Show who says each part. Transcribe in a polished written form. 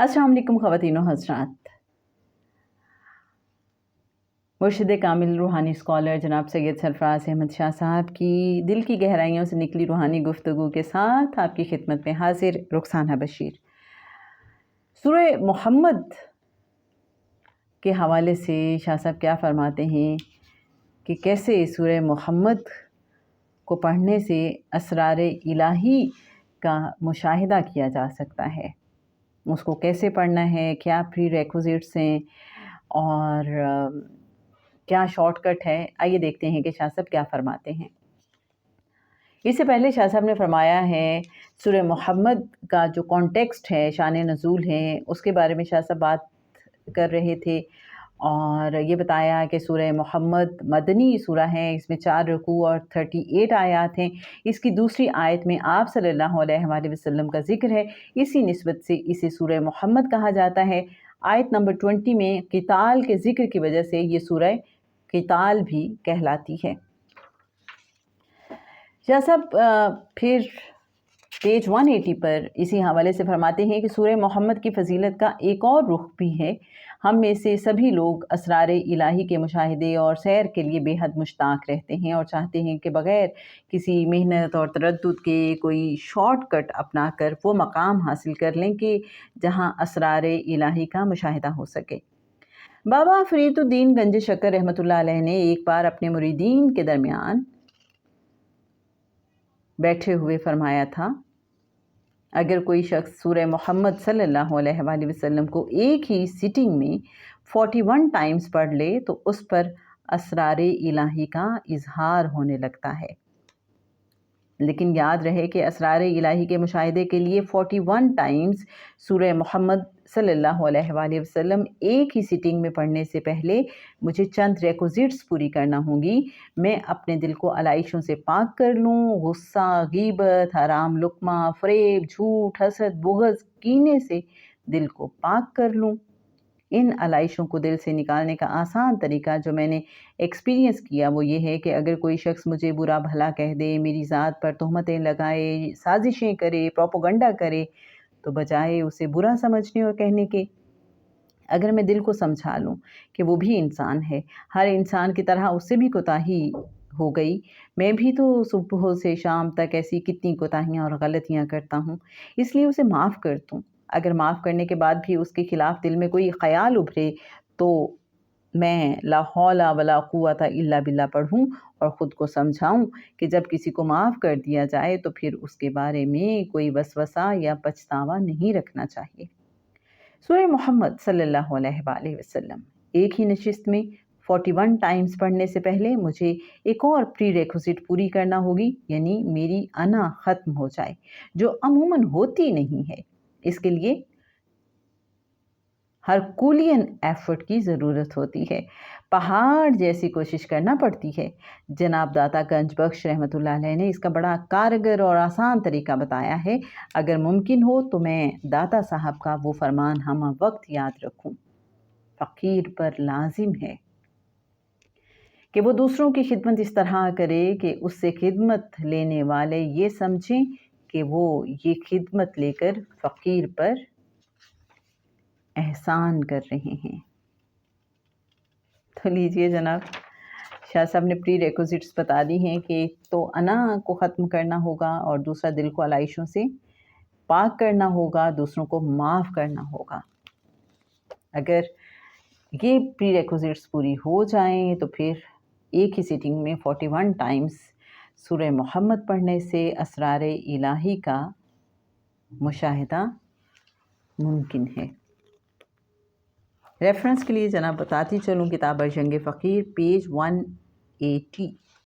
Speaker 1: अस्सलाम वालेकुम ख़वातीन व हज़रात। मुर्शिद कामिल रूहानी स्कॉलर जनाब सैयद सरफराज अहमद शाह साहब की दिल की गहराइयों से निकली रूहानी गुफ्तगू के साथ आपकी खिदमत में हाजिर रुखसाना बशीर। सूरह मोहम्मद के हवाले से शाह साहब क्या फ़रमाते हैं कि कैसे सूरह मोहम्मद को पढ़ने से असरार इलाही का मुशाहिदा किया जा सकता है, उसको कैसे पढ़ना है, क्या प्री रेक्विजिट्स हैं और क्या शॉर्टकट है। आइए देखते हैं कि शाह साहब क्या फ़रमाते हैं। इससे पहले शाह साहब ने फ़रमाया है सूरह मोहम्मद का जो कॉन्टेक्स्ट है, शान नज़ूल है, उसके बारे में शाह साहब बात कर रहे थे और ये बताया कि सूरह मोहम्मद मदनी सूरा है, इसमें 4 रुकू और 38 आयत हैं। इसकी दूसरी आयत में आप सल्लल्लाहु अलैहि वसल्लम का ज़िक्र है, इसी निस्बत से इसे सूरह मोहम्मद कहा जाता है। आयत नंबर 20 में क़िताल के ज़िक्र की वजह से ये सूरह क़िताल भी कहलाती है। शाह साहब फिर पेज 180 पर इसी हवाले से फरमाते हैं कि सूरह मोहम्मद की फ़जीलत का एक और रुख भी है। हम में से सभी लोग असरार इलाही के मुशाहिदे और सैर के लिए बेहद मुश्ताक रहते हैं और चाहते हैं कि बग़ैर किसी मेहनत और तरद्दुद के कोई शॉर्टकट अपना कर वो मकाम हासिल कर लें कि जहाँ असरार इलाही का मुशाहिदा हो सके। बाबा फरीदुद्दीन गंज शक्कर रहमतुल्लाह अलैह ने एक बार अपने मुरीदीन के दरमियान बैठे हुए फरमाया था, अगर कोई शख्स सूरह मोहम्मद सल्लल्लाहु अलैहि वसल्लम को एक ही सिटिंग में 41 टाइम्स पढ़ ले तो उस पर असरार इलाही का इजहार होने लगता है। लेकिन याद रहे कि असरार इलाही के मुशाहिदे के लिए 41 टाइम्स सूरह मोहम्मद सल्लल्लाहु अलैहि वसल्लम एक ही सिटिंग में पढ़ने से पहले मुझे चंद रिक्विजिट्स पूरी करना होंगी। मैं अपने दिल को अलाइशों से पाक कर लूँ, गुस्सा, गीबत, हराम लुक्मा, फ़रेब, झूठ, हसद, बुग़्ज़, कीने से दिल को पाक कर लूँ। इन अलाइशों को दिल से निकालने का आसान तरीका जो मैंने एक्सपीरियंस किया वो ये है कि अगर कोई शख्स मुझे बुरा भला कह दे, मेरी ज़ात पर तोहमतें लगाए, साजिशें करे, प्रोपोगंडा करे, तो बजाय उसे बुरा समझने और कहने के, अगर मैं दिल को समझा लूँ कि वो भी इंसान है, हर इंसान की तरह उससे भी कोताही हो गई, मैं भी तो सुबह से शाम तक ऐसी कितनी कोताहियाँ और गलतियाँ करता हूँ, इसलिए उसे माफ़ कर दूँ। अगर माफ़ करने के बाद भी उसके ख़िलाफ़ दिल में कोई ख़याल उभरे तो मैं ला हौला वला कुव्वता इल्ला बिल्लाह पढ़ूँ और ख़ुद को समझाऊँ कि जब किसी को माफ़ कर दिया जाए तो फिर उसके बारे में कोई वसवसा या पछतावा नहीं रखना चाहिए। सूरह मोहम्मद सल्लल्लाहु अलैहि वसल्लम एक ही नशिस्त में 41 टाइम्स पढ़ने से पहले मुझे एक और प्री रेक्विजिट पूरी करना होगी, यानी मेरी अना ख़त्म हो जाए, जो अमूमन होती नहीं है। इसके लिए हरकुलियन एफर्ट की ज़रूरत होती है, पहाड़ जैसी कोशिश करना पड़ती है। जनाब दाता गंज बख्श रहमतुल्लाह अलैह ने इसका बड़ा कारगर और आसान तरीका बताया है। अगर मुमकिन हो तो मैं दाता साहब का वो फरमान हम वक्त याद रखूं, फ़कीर पर लाजिम है कि वो दूसरों की खिदमत इस तरह करे कि उससे खिदमत लेने वाले ये समझें कि वो ये खिदमत लेकर फ़कीर पर एहसान कर रहे हैं। तो लीजिए जनाब, शाह साहब ने प्री रेक्विजिट्स बता दी हैं कि तो अना को ख़त्म करना होगा और दूसरा दिल को अलाइशों से पाक करना होगा, दूसरों को माफ़ करना होगा। अगर ये प्री रेक्विजिट्स पूरी हो जाएं तो फिर एक ही सिटिंग में 41 टाइम्स सूरह मोहम्मद पढ़ने से असरार इलाही का मुशाहिदा मुमकिन है। रेफरेंस के लिए जनाब बताती चलूँ, किताब अर्जंग फ़कीर पेज 180।